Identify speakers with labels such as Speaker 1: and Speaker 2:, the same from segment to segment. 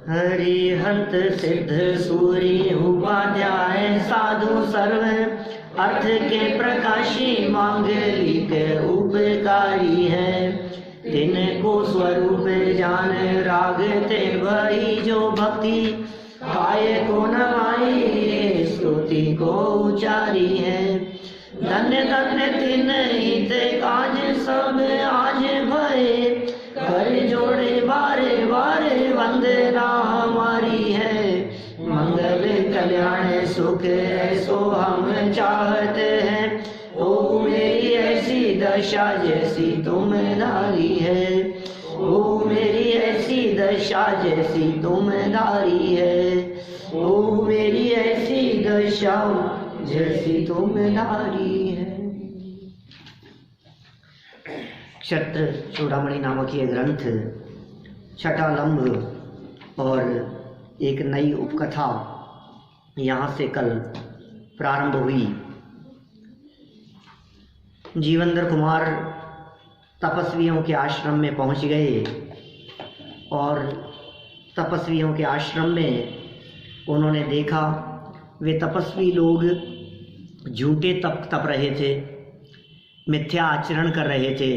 Speaker 1: हरिहंत सिद्ध सूरी उपाध्याय साधु सर्व अर्थ के प्रकाशी मांगलिक उपकारी है। तिनको स्वरूप जान राग ते भई जो भक्ति काय को नवाई स्तुति को उचारी है। धन्य धन्य तिन हित काज सब आज भये कर जोड़े बारे बारे वंदना हमारी है। मंगल कल्याण सुख ऐसो हम चाहते हैं। ओ मेरी ऐसी दशा जैसी तुम्हारी है। ओ मेरी ऐसी दशा जैसी तुम्हारी है। ओ मेरी ऐसी दशा जैसी तुम्हारी है। क्षत्र चूड़ामणि नामक ये ग्रंथ छठालंब और एक नई उपकथा यहाँ से कल प्रारंभ हुई। जीवेंद्र कुमार तपस्वियों के आश्रम में पहुँच गए और तपस्वियों के आश्रम में उन्होंने देखा वे तपस्वी लोग झूठे तप रहे थे, मिथ्या आचरण कर रहे थे,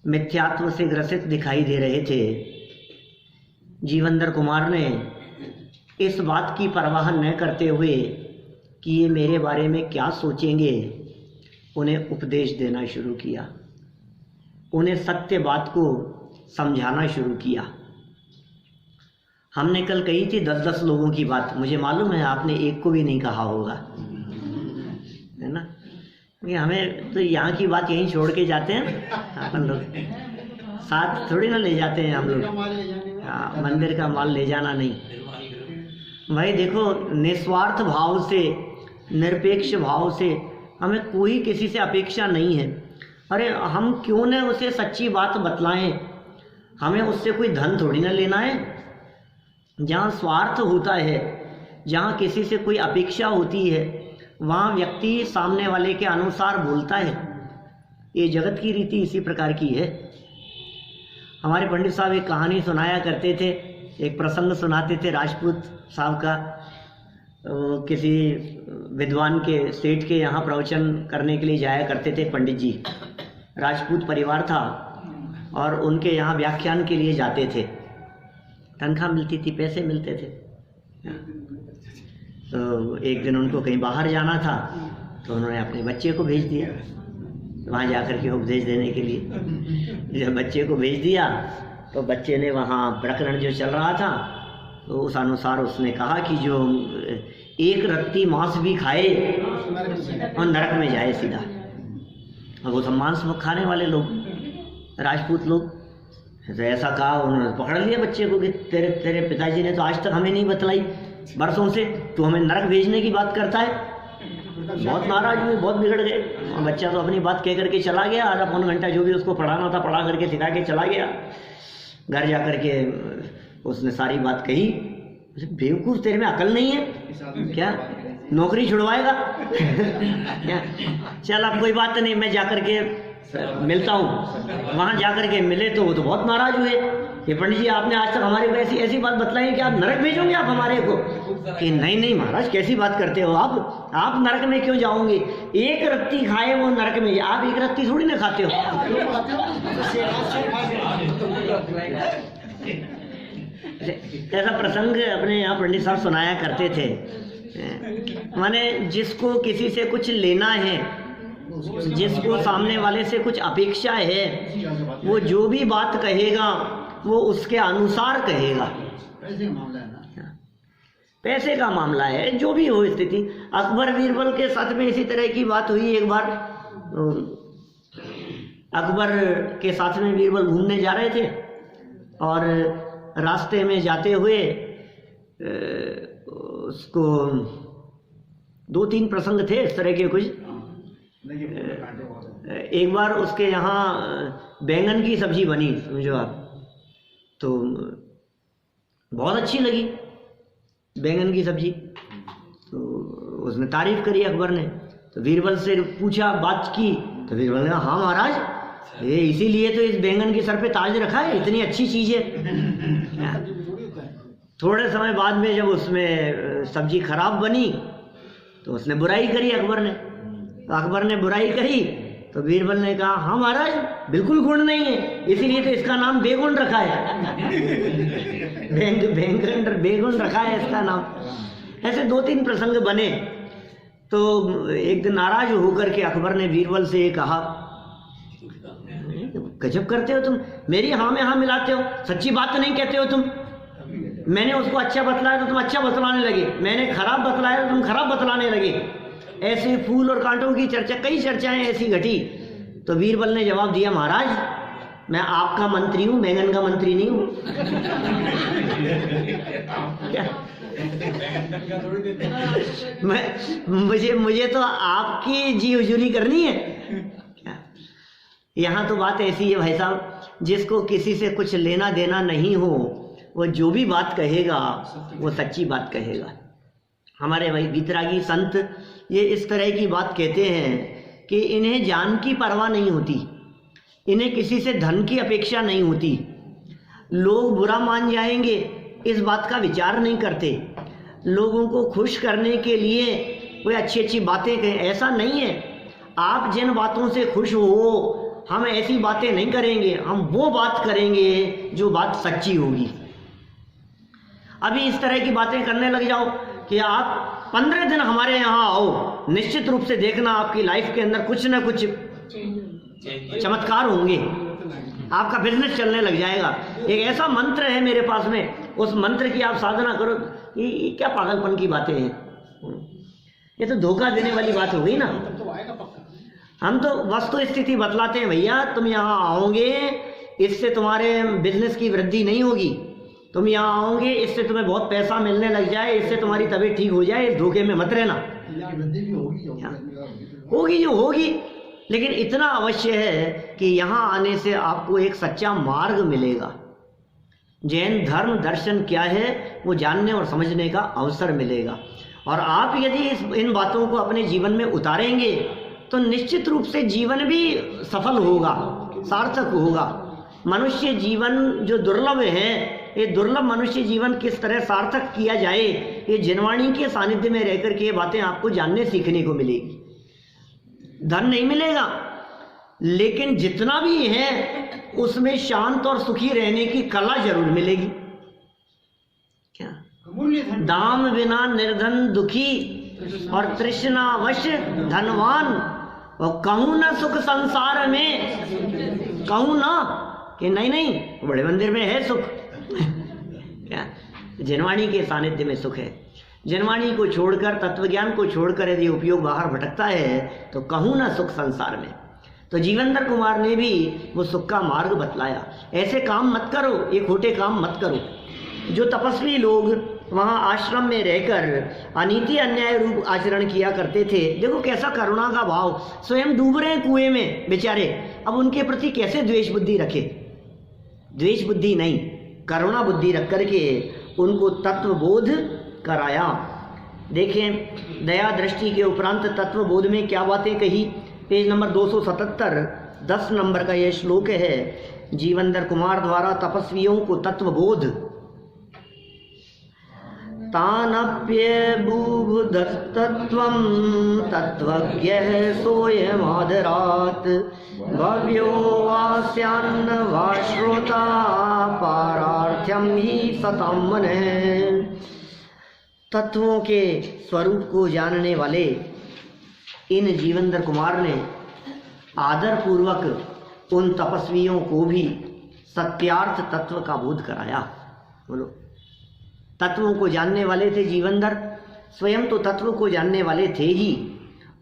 Speaker 1: मिथ्यात्व से ग्रसित दिखाई दे रहे थे। जीवेंद्र कुमार ने इस बात की परवाह न करते हुए कि ये मेरे बारे में क्या सोचेंगे, उन्हें उपदेश देना शुरू किया, उन्हें सत्य बात को समझाना शुरू किया। हमने कल कही थी 10-10 लोगों की बात, मुझे मालूम है आपने एक को भी नहीं कहा होगा, है ना? क्योंकि हमें तो यहाँ की बात यहीं छोड़ के जाते हैं, अपन लोग साथ थोड़ी ना ले जाते हैं हम लोग। हाँ, मंदिर का माल ले जाना नहीं भाई। देखो, निस्वार्थ भाव से, निरपेक्ष भाव से हमें कोई किसी से अपेक्षा नहीं है। अरे हम क्यों न उसे सच्ची बात बतलाएं, हमें उससे कोई धन थोड़ी ना लेना है। जहाँ स्वार्थ होता है, जहाँ किसी से कोई अपेक्षा होती है, वहाँ व्यक्ति सामने वाले के अनुसार बोलता है। ये जगत की रीति इसी प्रकार की है। हमारे पंडित साहब एक कहानी सुनाया करते थे, एक प्रसंग सुनाते थे राजपूत साहब का। किसी विद्वान के, सेठ के यहाँ प्रवचन करने के लिए जाया करते थे पंडित जी। राजपूत परिवार था और उनके यहाँ व्याख्यान के लिए जाते थे। तनख्वाह मिलती थी, पैसे मिलते थे। तो एक दिन उनको कहीं बाहर जाना था, तो उन्होंने अपने बच्चे को भेज दिया वहाँ जाकर के उपदेश देने के लिए। जब बच्चे को भेज दिया तो बच्चे ने वहाँ प्रकरण जो चल रहा था तो उस अनुसार उसने कहा कि जो एक रत्ती मांस भी खाए और नरक में जाए सीधा। और वो सब मांस खाने वाले लोग, राजपूत लोग। तो ऐसा कहा, उन्होंने पकड़ लिया बच्चे को कि तेरे पिताजी ने तो आज तक हमें नहीं बतलाई, बरसों से तू हमें नरक भेजने की बात करता है। बहुत नाराज हुए, बहुत बिगड़ गए। बच्चा तो अपनी बात कह करके चला गया, आधा पौन घंटा जो भी उसको पढ़ाना था पढ़ा करके सिखा के चला गया। घर जा करके उसने सारी बात कही। बेवकूफ़, तेरे में अकल नहीं है क्या? नौकरी छुड़वाएगा क्या? चल अब कोई बात नहीं, मैं जाकर के मिलता हूँ। वहाँ जाकर के मिले तो वो तो बहुत नाराज हुए कि पंडित जी आपने आज तक हमारे को ऐसी बात बतलाई कि आप नरक भेजोगे आप हमारे को? कि नहीं महाराज, कैसी बात करते हो आप नरक में क्यों जाओगे? एक रत्ती खाए वो नरक में, आप एक रत्ती थोड़ी ना खाते हो। ऐसा प्रसंग अपने यहाँ पंडित साहब सुनाया करते थे। माने जिसको किसी से कुछ लेना है, जिसको सामने वाले से कुछ अपेक्षा है, वो जो भी बात कहेगा वो उसके अनुसार कहेगा। पैसे का मामला है, जो भी हो स्थिति। अकबर बीरबल के साथ में इसी तरह की बात हुई एक बार। अकबर के साथ में बीरबल घूमने जा रहे थे और रास्ते में जाते हुए उसको 2-3 प्रसंग थे इस तरह के कुछ। एक बार उसके यहाँ बैंगन की सब्जी बनी, समझो आप, तो बहुत अच्छी लगी बैंगन की सब्जी। तो उसने तारीफ करी अकबर ने। तो बीरबल से पूछा, बात की, तो बीरबल ने कहा हाँ महाराज, ये इसीलिए तो इस बैंगन के सर पे ताज रखा है, इतनी अच्छी चीज़ है। थोड़े समय बाद में जब उसमें सब्जी खराब बनी तो उसने बुराई करी अकबर ने। तो अकबर ने बुराई करी तो बीरबल ने कहा हाँ महाराज बिल्कुल गुण नहीं है, इसीलिए तो इसका नाम बेगुण रखा है। बेगुण रखा है इसका नाम। ऐसे 2-3 प्रसंग बने। तो एक दिन नाराज होकर के अकबर ने बीरबल से ये कहा, गजब करते हो तुम, मेरी हाँ में हाँ मिलाते हो, सच्ची बात तो नहीं कहते हो तुम। मैंने उसको अच्छा बतलाया तो तुम अच्छा बतलाने लगे, मैंने खराब बतलाया तो तुम खराब बतलाने लगे। ऐसे फूल और कांटों की चर्चा, कई चर्चाएं ऐसी घटी। तो बीरबल ने जवाब दिया, महाराज मैं आपका मंत्री हूं, बैंगन का मंत्री नहीं हूं। मुझे तो आपकी जी हुजूरी करनी है। यहाँ तो बात ऐसी है भाई साहब, जिसको किसी से कुछ लेना देना नहीं हो वो जो भी बात कहेगा वो सच्ची बात कहेगा। हमारे भाई वितरागी संत ये इस तरह की बात कहते हैं कि इन्हें जान की परवाह नहीं होती, इन्हें किसी से धन की अपेक्षा नहीं होती, लोग बुरा मान जाएंगे इस बात का विचार नहीं करते, लोगों को खुश करने के लिए कोई अच्छी अच्छी बातें कहें, ऐसा नहीं है। आप जिन बातों से खुश हो हम ऐसी बातें नहीं करेंगे, हम वो बात करेंगे जो बात सच्ची होगी। अभी इस तरह की बातें करने लग जाओ कि आप 15 दिन हमारे यहाँ आओ, निश्चित रूप से देखना आपकी लाइफ के अंदर कुछ ना कुछ चमत्कार होंगे, आपका बिजनेस चलने लग जाएगा। एक ऐसा मंत्र है मेरे पास में, उस मंत्र की आप साधना करो। ये क्या पागलपन की बातें हैं, ये तो धोखा देने वाली बात हो गई ना। हम तो वस्तु स्थिति बतलाते हैं, भैया तुम यहाँ आओगे इससे तुम्हारे बिजनेस की वृद्धि नहीं होगी, तुम यहाँ आओगे इससे तुम्हें बहुत पैसा मिलने लग जाए, इससे तुम्हारी तबीयत ठीक हो जाए, इस धोखे में मत रहना। होगी जो होगी, लेकिन इतना अवश्य है कि यहाँ आने से आपको एक सच्चा मार्ग मिलेगा। जैन धर्म दर्शन क्या है वो जानने और समझने का अवसर मिलेगा। और आप यदि इन बातों को अपने जीवन में उतारेंगे तो निश्चित रूप से जीवन भी सफल होगा, सार्थक होगा। मनुष्य जीवन जो दुर्लभ है, ये दुर्लभ मनुष्य जीवन किस तरह सार्थक किया जाए, ये जिनवाणी के सानिध्य में रहकर के ये बातें आपको जानने सीखने को मिलेगी। धन नहीं मिलेगा, लेकिन जितना भी है उसमें शांत और सुखी रहने की कला जरूर मिलेगी। क्या दाम बिना निर्धन दुखी और तृष्णावश धनवान, और कहूं ना सुख संसार में, कहूं ना कि नहीं बड़े मंदिर में है सुख। क्या जिनवाणी के सानिध्य में सुख है। जिनवाणी को छोड़कर, तत्वज्ञान को छोड़कर यदि उपयोग बाहर भटकता है तो कहूं ना सुख संसार में। तो जीवनधर कुमार ने भी वो सुख का मार्ग बतलाया। ऐसे काम मत करो, ये खोटे काम मत करो। जो तपस्वी लोग वहाँ आश्रम में रहकर अनीति अन्याय रूप आचरण किया करते थे, देखो कैसा करुणा का भाव, स्वयं डूब रहे हैं कुएं में बेचारे, अब उनके प्रति कैसे द्वेष बुद्धि रखे। द्वेष बुद्धि नहीं, करुणा बुद्धि रख करके उनको तत्वबोध कराया। देखें दया दृष्टि के उपरांत तत्वबोध में क्या बातें कही। पेज नंबर 277 10 नंबर का यह श्लोक है। जीवनधर कुमार द्वारा तपस्वियों को तत्वबोध। तानप्यबुभुधस्तत्त्वं तत्त्वज्ञः सोऽयमादरात् भव्यो वास्यान्न वा श्रोता पारार्थ्यं ही सतां मनः। तत्वों के स्वरूप को जानने वाले इन जीवनधर कुमार ने आदर पूर्वक उन तपस्वियों को भी सत्यार्थ तत्व का बोध कराया। बोलो, तत्वों को जानने वाले थे जीवनधर, स्वयं तो तत्व को जानने वाले थे ही,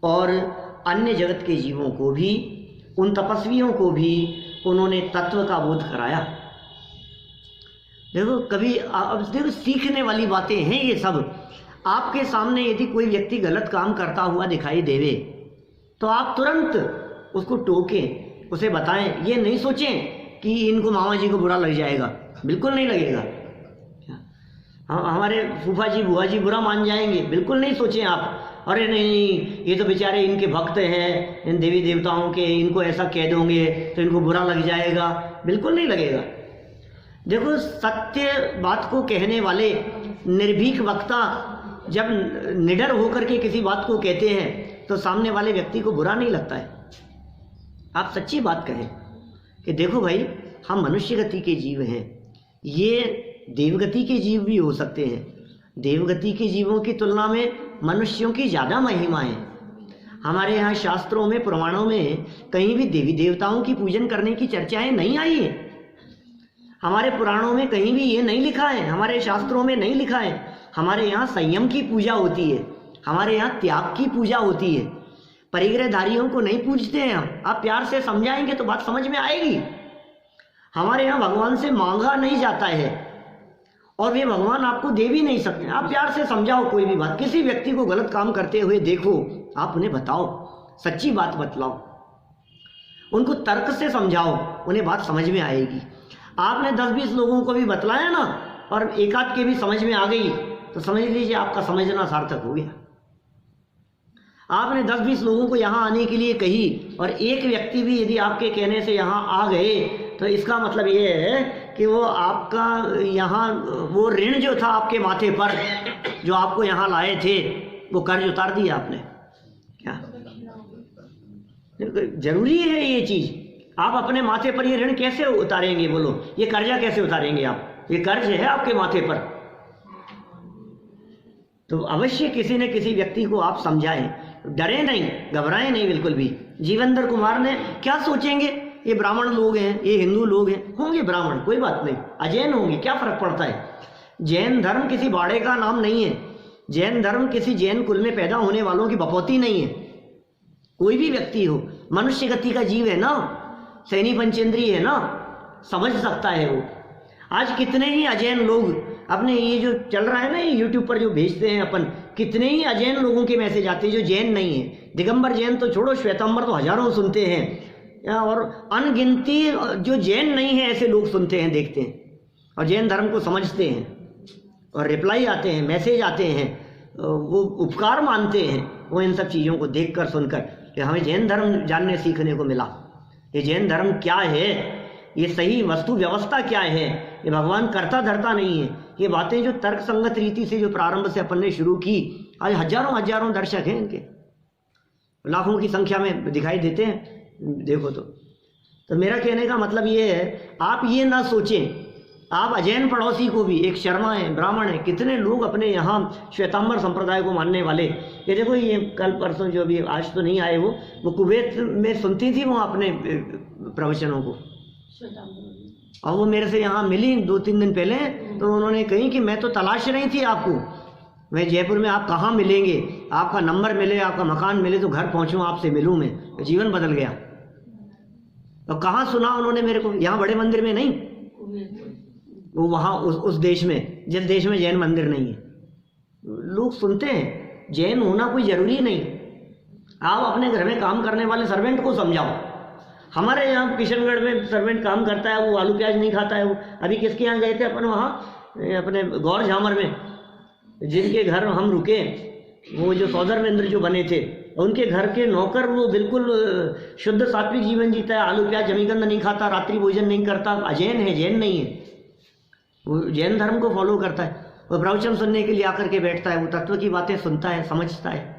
Speaker 1: और अन्य जगत के जीवों को भी, उन तपस्वियों को भी उन्होंने तत्व का बोध कराया। देखो कभी अब देखो सीखने वाली बातें हैं ये सब। आपके सामने यदि कोई व्यक्ति गलत काम करता हुआ दिखाई देवे तो आप तुरंत उसको टोकें, उसे बताएं। ये नहीं सोचें कि इनको मामा जी को बुरा लग जाएगा, बिल्कुल नहीं लगेगा। हमारे फूफा जी बुआ जी बुरा मान जाएंगे, बिल्कुल नहीं सोचें आप। अरे नहीं ये तो बेचारे इनके भक्त हैं, इन देवी देवताओं के, इनको ऐसा कह दोगे तो इनको बुरा लग जाएगा, बिल्कुल नहीं लगेगा। देखो, सत्य बात को कहने वाले निर्भीक वक्ता जब निडर होकर के किसी बात को कहते हैं तो सामने वाले व्यक्ति को बुरा नहीं लगता है। आप सच्ची बात कहें कि देखो भाई, हम मनुष्य गति के जीव हैं, ये देवगति के जीव भी हो सकते हैं। देवगति के जीवों की तुलना में मनुष्यों की ज़्यादा महिमा है। हमारे यहाँ शास्त्रों में, पुराणों में कहीं भी देवी देवताओं की पूजन करने की चर्चाएं नहीं आई है। हमारे पुराणों में कहीं भी ये नहीं लिखा है, हमारे शास्त्रों में नहीं लिखा है। हमारे यहाँ संयम की पूजा होती है, हमारे यहाँ त्याग की पूजा होती है। परिग्रहधारियों को नहीं पूजते हैं हम। आप प्यार से समझाएंगे तो बात समझ में आएगी। हमारे यहाँ भगवान से मांगा नहीं जाता है और वे भगवान आपको दे भी नहीं सकते। आप प्यार से समझाओ कोई भी बात, किसी व्यक्ति को गलत काम करते हुए देखो, आप उन्हें बताओ, सच्ची बात बतलाओ, उनको तर्क से समझाओ, उन्हें बात समझ में आएगी। आपने 10-20 लोगों को भी बतलाया ना और एक आध के भी समझ में आ गई तो समझ लीजिए आपका समझना सार्थक हो गया। आपने 10-20 लोगों को यहाँ आने के लिए कही और एक व्यक्ति भी यदि आपके कहने से यहाँ आ गए तो इसका मतलब ये है कि वो आपका यहाँ वो ऋण जो था आपके माथे पर, जो आपको यहाँ लाए थे, वो कर्ज उतार दिया आपने। क्या जरूरी है ये चीज? आप अपने माथे पर ये ऋण कैसे उतारेंगे? बोलो, ये कर्जा कैसे उतारेंगे आप? ये कर्ज है आपके माथे पर। तो अवश्य किसी न किसी व्यक्ति को आप समझाएं, डरे नहीं, घबराएं नहीं बिल्कुल भी। जीवेंद्र कुमार ने क्या सोचेंगे, ये ब्राह्मण लोग हैं, ये हिंदू लोग हैं, होंगे ब्राह्मण, कोई बात नहीं, अजैन होंगे, क्या फर्क पड़ता है। जैन धर्म किसी बाड़े का नाम नहीं है, जैन धर्म किसी जैन कुल में पैदा होने वालों की बपौती नहीं है। कोई भी व्यक्ति हो, मनुष्य गति का जीव है ना, सैनी पंचेंद्रीय है ना, समझ सकता है वो। आज कितने ही अजैन लोग अपने ये जो चल रहा है ना, ये यूट्यूब पर जो भेजते हैं अपन, कितने ही अजैन लोगों के मैसेज आते हैं जो जैन नहीं है। दिगंबर जैन तो छोड़ो, श्वेतांबर तो हजारों सुनते हैं और अनगिनती जो जैन नहीं है ऐसे लोग सुनते हैं, देखते हैं और जैन धर्म को समझते हैं और रिप्लाई आते हैं, मैसेज आते हैं, वो उपकार मानते हैं वो इन सब चीज़ों को देख कर सुनकर कि हमें जैन धर्म जानने सीखने को मिला। ये जैन धर्म क्या है, ये सही वस्तु व्यवस्था क्या है, ये भगवान करता धरता नहीं है। ये बातें जो तर्क संगत रीति से जो प्रारंभ से अपन ने शुरू की, आज हजारों हजारों दर्शक हैं, इनके लाखों की संख्या में दिखाई देते हैं, देखो तो मेरा कहने का मतलब ये है, आप ये ना सोचें। आप अजैन पड़ोसी को भी, एक शर्मा है, ब्राह्मण है, कितने लोग अपने यहाँ श्वेतांबर संप्रदाय को मानने वाले, ये देखो, ये कल परसों जो भी, आज तो नहीं आए वो कुवैत में सुनती थी वो अपने प्रवचनों को, और वो मेरे से यहाँ मिली 2-3 दिन पहले, तो उन्होंने कही कि मैं तो तलाश रही थी आपको, मैं जयपुर में आप कहाँ मिलेंगे, आपका नंबर मिले, आपका मकान मिले तो घर पहुँचूँ, आपसे मिलूँ मैं। तो जीवन बदल गया। और कहाँ सुना उन्होंने मेरे को? यहाँ बड़े मंदिर में नहीं, वो वहाँ उस देश में, जिस देश में जैन मंदिर नहीं है। लोग सुनते हैं, जैन होना कोई ज़रूरी नहीं। आप अपने घर में काम करने वाले सर्वेंट को समझाओ। हमारे यहाँ किशनगढ़ में सर्वेंट काम करता है, वो आलू प्याज नहीं खाता है। वो अभी किसके यहाँ गए थे अपन, वहाँ अपने गौर झामर में, जिनके घर हम रुके, वो जो सौदरमेंद्र जो बने थे, उनके घर के नौकर, वो बिल्कुल शुद्ध सात्विक जीवन जीता है, आलू प्याज जमीगंध नहीं खाता, रात्रि भोजन नहीं करता, अजैन है, जैन नहीं है, वो जैन धर्म को फॉलो करता है। वो प्रवचन सुनने के लिए आकर के बैठता है, वो तत्व की बातें सुनता है, समझता है।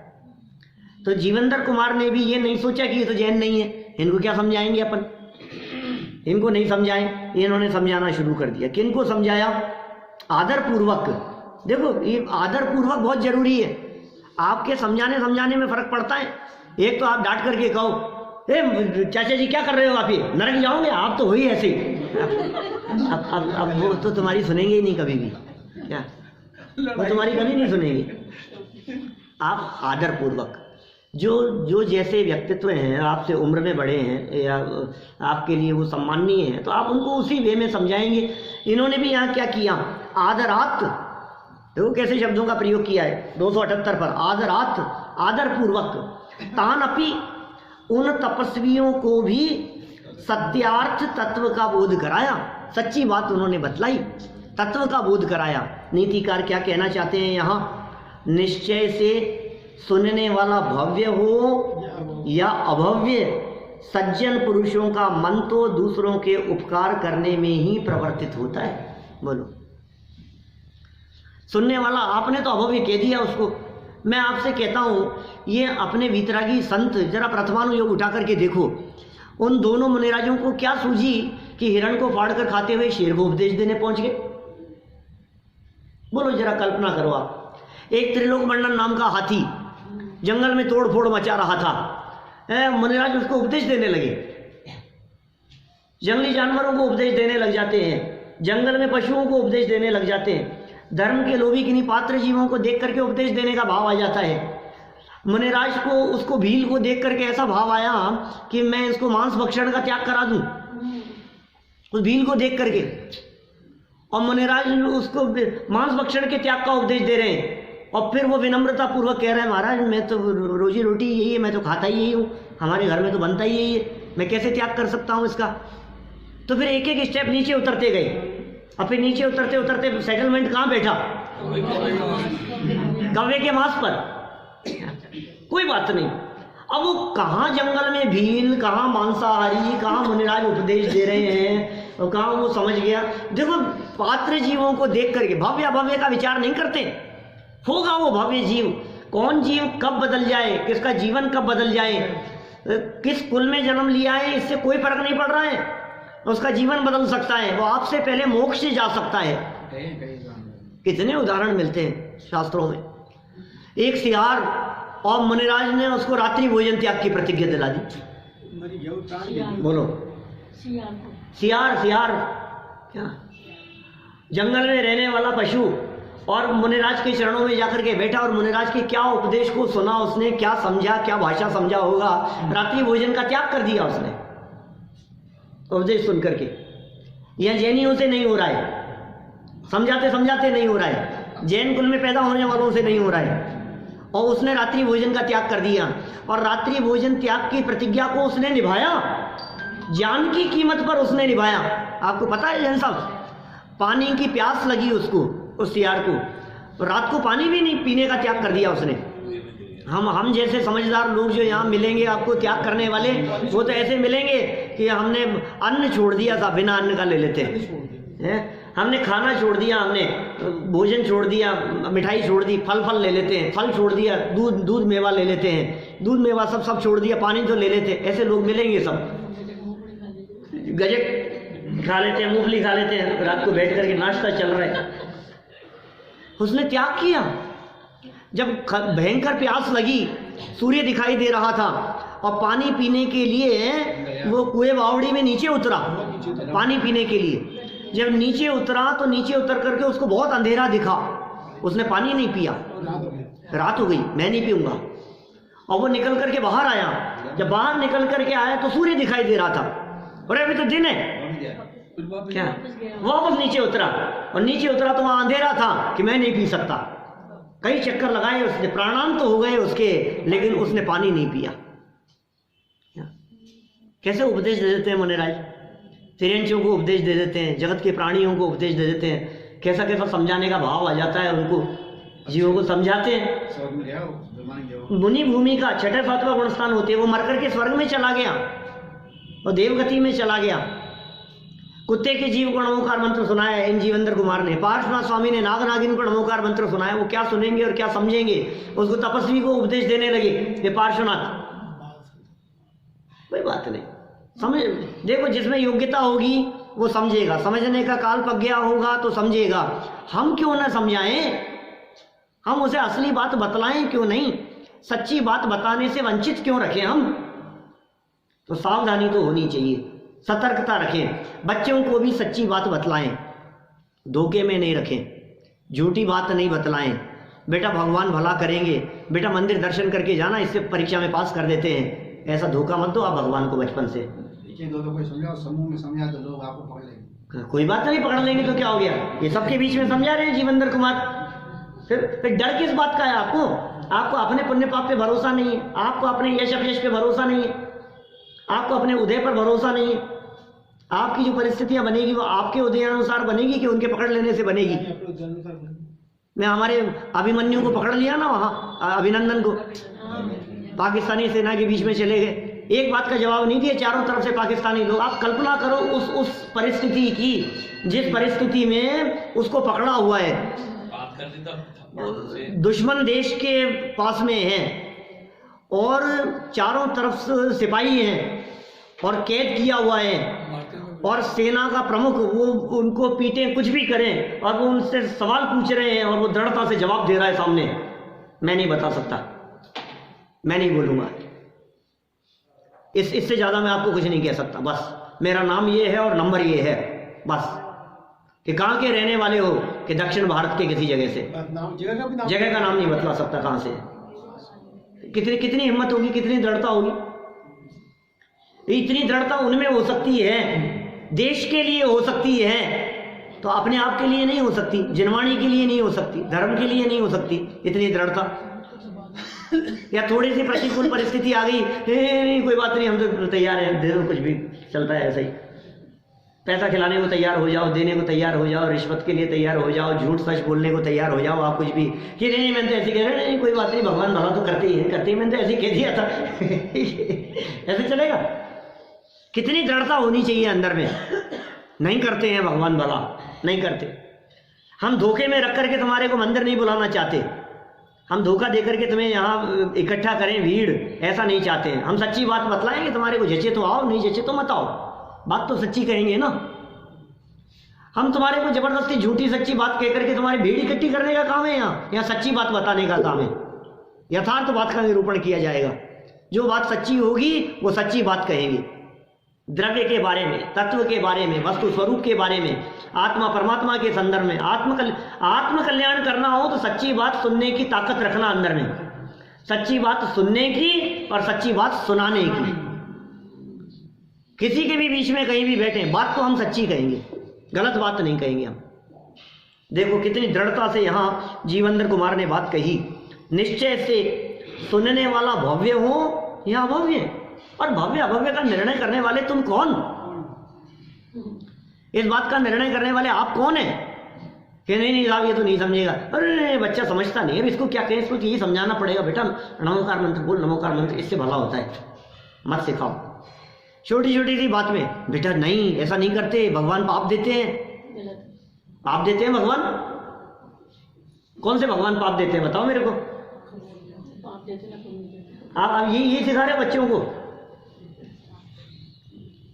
Speaker 1: तो जीवेंद्र कुमार ने भी ये नहीं सोचा कि ये तो जैन नहीं है, इनको क्या समझाएंगे अपन, इनको नहीं समझाएं। इन्होंने समझाना शुरू कर दिया। किनको समझाया? आदर पूर्वक। देखो, ये आदर पूर्वक बहुत जरूरी है। आपके समझाने में फर्क पड़ता है। एक तो आप डांट करके कहो, चाचा जी क्या कर रहे हो आप, ये नरक जाओगे आप, तो वही ऐसे ही। अब वो तो तुम्हारी सुनेंगे ही नहीं कभी भी, क्या वो तुम्हारी कभी नहीं सुनेंगे। आप आदर पूर्वक, जो जैसे व्यक्तित्व हैं, आपसे उम्र में बड़े हैं या आपके लिए वो सम्माननीय हैं, तो आप उनको उसी वे में समझाएंगे। इन्होंने भी यहाँ क्या किया? आदरात, देखो कैसे शब्दों का प्रयोग किया है 278 पर। आदरात, आदर पूर्वक। तान अपि, उन तपस्वियों को भी सत्यार्थ तत्व का बोध कराया। सच्ची बात उन्होंने बतलाई, तत्व का बोध कराया। नीतिकार क्या कहना चाहते हैं यहाँ? निश्चय से सुनने वाला भव्य हो या अभव्य, सज्जन पुरुषों का मन तो दूसरों के उपकार करने में ही प्रवर्तित होता है। बोलो, सुनने वाला आपने तो अभव्य कह दिया उसको। मैं आपसे कहता हूं, ये अपने वीतरागी संत जरा प्रथमानुयोग उठा करके देखो, उन दोनों मुनिराजों को क्या सूझी कि हिरण को फाड़ कर खाते हुए शेर को उपदेश देने पहुंच गए? बोलो, जरा कल्पना करो आप। एक त्रिलोक मंडन नाम का हाथी जंगल में तोड़ फोड़ मचा रहा था, मुनिराज उसको उपदेश देने लगे। जंगली जानवरों को उपदेश देने लग जाते हैं, जंगल में पशुओं को उपदेश देने लग जाते हैं, धर्म के लोभी किन्हीं पात्र जीवों को देख करके उपदेश देने का भाव आ जाता है। मुनिराज को, उसको भील को देख करके ऐसा भाव आया कि मैं इसको मांस भक्षण का त्याग करा दूं, उस भील को देख करके। और मुनिराज उसको मांस भक्षण के त्याग का उपदेश दे रहे हैं, और फिर वो विनम्रता पूर्वक कह रहे हैं, महाराज मैं तो रोजी रोटी यही है, मैं तो खाता ही यही हूँ, हमारे घर में तो बनता ही यही है, मैं कैसे त्याग कर सकता हूँ इसका। तो फिर एक एक स्टेप नीचे उतरते गए, और फिर नीचे उतरते उतरते सेटलमेंट कहाँ बैठा? कौवे के मांस पर। कोई बात नहीं, अब वो कहाँ जंगल में भील, कहाँ मांसाहारी, कहाँ मुनिराज उपदेश दे रहे हैं, और कहाँ वो समझ गया। देखो, पात्र जीवों को देख करके भव्य अभव्य का विचार नहीं करते। होगा वो भव्य जीव, कौन जीव कब बदल जाए, किसका जीवन कब बदल जाए, किस कुल में जन्म लिया है, इससे कोई फर्क नहीं पड़ रहा है, उसका जीवन बदल सकता है, वो आपसे पहले मोक्ष से जा सकता है। कितने उदाहरण मिलते हैं शास्त्रों में। एक सियार, और मुनिराज ने उसको रात्रि भोजन त्याग की प्रतिज्ञा दिला दी। बोलो, सियार क्या, जंगल में रहने वाला पशु, और मुनिराज के चरणों में जाकर के बैठा, और मुनिराज के क्या उपदेश को सुना उसने, क्या समझा, क्या भाषा समझा होगा, रात्रि भोजन का त्याग कर दिया उसने उपदेश सुन करके। यह जैनियों से नहीं हो रहा है, समझाते समझाते नहीं हो रहा है, जैन कुल में पैदा होने वालों से नहीं हो रहा है। और उसने रात्रि भोजन का त्याग कर दिया, और रात्रि भोजन त्याग की प्रतिज्ञा को उसने निभाया, जान की कीमत पर उसने निभाया। आपको पता है जैन साहब, पानी की प्यास लगी उसको, उस सियार को, रात को पानी भी नहीं पीने का त्याग कर दिया उसने। हम जैसे समझदार लोग जो यहाँ मिलेंगे आपको त्याग करने वाले, वो तो ऐसे मिलेंगे कि हमने अन्न छोड़ दिया था, बिना अन्न का ले लेते हैं, हमने खाना छोड़ दिया, हमने भोजन छोड़ दिया, मिठाई छोड़ दी, फल ले लेते हैं, फल छोड़ दिया, दूध मेवा ले लेते हैं, दूध मेवा सब छोड़ दिया, पानी तो ले लेते हैं। ऐसे लोग मिलेंगे सब, गजक खा लेते हैं, मूंगफली खा लेते हैं, रात को बैठ करके नाश्ता चल रहा है। उसने त्याग किया। जब भयंकर प्यास लगी, सूर्य दिखाई दे रहा था, और पानी पीने के लिए वो कुएं बावड़ी में नीचे उतरा पानी पीने के लिए। जब नीचे उतरा तो नीचे उतर करके उसको बहुत अंधेरा दिखा, उसने पानी नहीं पिया, रात हो गई, मैं नहीं पीऊंगा। और वो निकल करके बाहर आया, जब बाहर निकल करके आया तो सूर्य दिखाई दे रहा था, अरे अभी तो दिन है क्या, वापस नीचे उतरा, और नीचे उतरा तो वहां अंधेरा था कि मैं नहीं पी सकता। कई चक्कर लगाए उसने, प्राणांत तो हो गए उसके, लेकिन उसने पानी नहीं पिया। कैसे उपदेश दे देते हैं मुनिराज, तिरंचियों को उपदेश दे देते हैं, जगत के प्राणियों को उपदेश दे देते हैं, कैसा कैसा समझाने का भाव आ जाता है उनको, जीवों को समझाते हैं। मुनि भूमि का छठे सातवां गुणस्थान होते हैं, वो मर करके स्वर्ग में चला गया और देवगति में चला गया। कुत्ते के जीव को नमोकार मंत्र सुनाया इन जीवेंद्र कुमार ने, पार्श्वनाथ स्वामी ने नाग नागिन को नमोकार मंत्र सुनाया। वो क्या सुनेंगे और क्या समझेंगे, उसको तपस्वी को उपदेश देने लगे ये पार्श्वनाथ। कोई बात नहीं, समझ देखो, जिसमें योग्यता होगी वो समझेगा, समझने का काल पक गया होगा तो समझेगा। हम क्यों ना समझाएं, हम उसे असली बात बतलाएं क्यों नहीं, सच्ची बात बताने से वंचित क्यों रखें हम। तो सावधानी तो होनी चाहिए, सतर्कता रखें, बच्चों को भी सच्ची बात बतलाएं, धोखे में नहीं रखें, झूठी बात नहीं बतलाएं। बेटा भगवान भला करेंगे, बेटा मंदिर दर्शन करके जाना, इससे परीक्षा में पास कर देते हैं, ऐसा धोखा मत दो आप भगवान को बचपन से।
Speaker 2: समूह में समझा तो लोग आपको पकड़ लेंगे।
Speaker 1: कोई बात नहीं, पकड़ लेंगे तो क्या हो गया, ये सबके बीच में समझा रहे हैं जीवेंद्र कुमार। फिर डर किस बात का है आपको, आपको अपने पुण्य पाप पे भरोसा नहीं है, आपको अपने यश अपयश पे भरोसा नहीं है, आपको अपने उदय पर भरोसा नहीं है। आपकी जो परिस्थितियां बनेगी वो आपके उदय अनुसार बनेगी कि उनके पकड़ लेने से बनेगी। मैं हमारे अभिमन्यु को पकड़ लिया ना वहां, अभिनंदन को, पाकिस्तानी सेना के बीच में चले गए, एक बात का जवाब नहीं दिया चारों तरफ से पाकिस्तानी लोग। आप कल्पना करो उस परिस्थिति की, जिस परिस्थिति में उसको पकड़ा हुआ है, दुश्मन देश के पास में है और चारों तरफ से सिपाही हैं और कैद किया हुआ है और सेना का प्रमुख वो उनको पीटे कुछ भी करें और वो उनसे सवाल पूछ रहे हैं और वो दृढ़ता से जवाब दे रहा है सामने। मैं नहीं बता सकता, मैं नहीं बोलूँगा, इससे ज़्यादा मैं आपको कुछ नहीं कह सकता। बस मेरा नाम ये है और नंबर ये है, बस कि कहाँ के रहने वाले हो, कि दक्षिण भारत के किसी जगह से। जगह का नाम नहीं बतला सकता कहाँ से। कितनी हिम्मत होगी, कितनी दृढ़ता होगी। इतनी दृढ़ता उनमें हो सकती है, देश के लिए हो सकती है, तो अपने आप के लिए नहीं हो सकती, जिनवाणी के लिए नहीं हो सकती, धर्म के लिए नहीं हो सकती इतनी दृढ़ता। या थोड़ी सी प्रतिकूल परिस्थिति आ गई, नहीं कोई बात नहीं, हम तो तैयार हैं, दे दो, कुछ भी चलता है ऐसा ही। पैसा खिलाने को तैयार हो जाओ, देने को तैयार हो जाओ, रिश्वत के लिए तैयार हो जाओ, झूठ सच बोलने को तैयार हो जाओ, आप कुछ भी कि नहीं मैंने तो ऐसे कह रहे, नहीं कोई बात नहीं, भगवान भला तो करते ही है, मैंने तो ऐसे कह दिया था। ऐसे चलेगा? कितनी दृढ़ता होनी चाहिए अंदर में। नहीं करते हैं भगवान भला, नहीं करते। हम धोखे में रख करके तुम्हारे को मंदिर नहीं बुलाना चाहते, हम धोखा दे करके तुम्हें यहाँ इकट्ठा करें भीड़, ऐसा नहीं चाहते हैं। हम सच्ची बात बतलाएंगे, तुम्हारे को जचे तो आओ, नहीं जचे तो मत आओ, बात तो सच्ची कहेंगे ना। हम तुम्हारे को जबरदस्ती झूठी सच्ची बात कह करके तुम्हारी भीड़ इकट्ठी करने का काम है यहाँ सच्ची बात बताने का काम है। यथार्थ बात का निरूपण किया जाएगा, जो बात सच्ची होगी वो सच्ची बात कहेंगे। द्रव्य के बारे में, तत्व के बारे में, वस्तु स्वरूप के बारे में, आत्मा परमात्मा के संदर्भ में, आत्म कल्याण करना हो तो सच्ची बात सुनने की ताकत रखना अंदर में, सच्ची बात सुनने की और सच्ची बात सुनाने की। किसी के भी बीच में कहीं भी बैठे, बात तो हम सच्ची कहेंगे, गलत बात नहीं कहेंगे हम। देखो कितनी दृढ़ता से यहाँ जीवेंद्र कुमार ने बात कही, निश्चय से सुनने वाला भव्य हो या अभव्य, और भव्य अभव्य का निर्णय करने वाले तुम कौन? इस बात का निर्णय करने वाले आप कौन है कि नहीं साहब ये तो नहीं समझेगा, अरे बच्चा समझता नहीं है, इसको क्या कहें, इसको ये समझाना पड़ेगा, बेटा नमोकार मंत्र बोल, नमोकार मंत्र इससे भला होता है, मत सिखाओ। छोटी छोटी सी बात में बेटा नहीं ऐसा नहीं करते, भगवान पाप देते हैं। पाप देते हैं भगवान? कौन से भगवान पाप देते हैं बताओ मेरे को। आप ये सिखा रहे बच्चों को।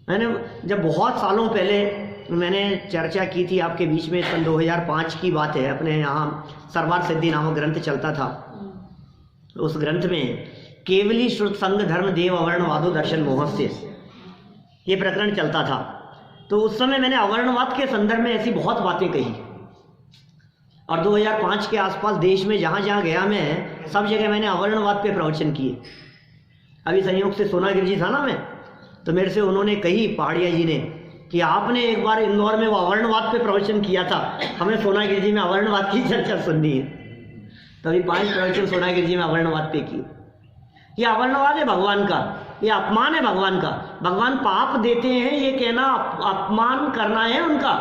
Speaker 1: मैंने जब बहुत सालों पहले मैंने चर्चा की थी आपके बीच में, सन 2005 की बात है, अपने यहाँ सरवार सिद्धि नामक ग्रंथ चलता था। उस ग्रंथ में केवली श्रुत संग धर्म देव अवर्णवादो दर्शन मोहस्य ये प्रकरण चलता था। तो उस समय मैंने अवर्णवाद के संदर्भ में ऐसी बहुत बातें कही, और 2005 के आसपास देश में जहाँ जहाँ गया मैं, सब जगह मैंने अवर्णवाद पे प्रवचन किए। अभी संयोग से सोनागिरी जी था ना मैं, तो मेरे से उन्होंने कही, पहाड़िया जी ने, कि आपने एक बार इंदौर में वो अवर्णवाद पे प्रवचन किया था, हमें सोनागिरी जी में अवर्णवाद की चर्चा सुननी है। तभी 5 प्रवचन सोनागिरी जी में अवर्णवाद पे किए। ये अवर्णवाद है भगवान का, ये अपमान है भगवान का। भगवान पाप देते हैं ये कहना अपमान करना है उनका।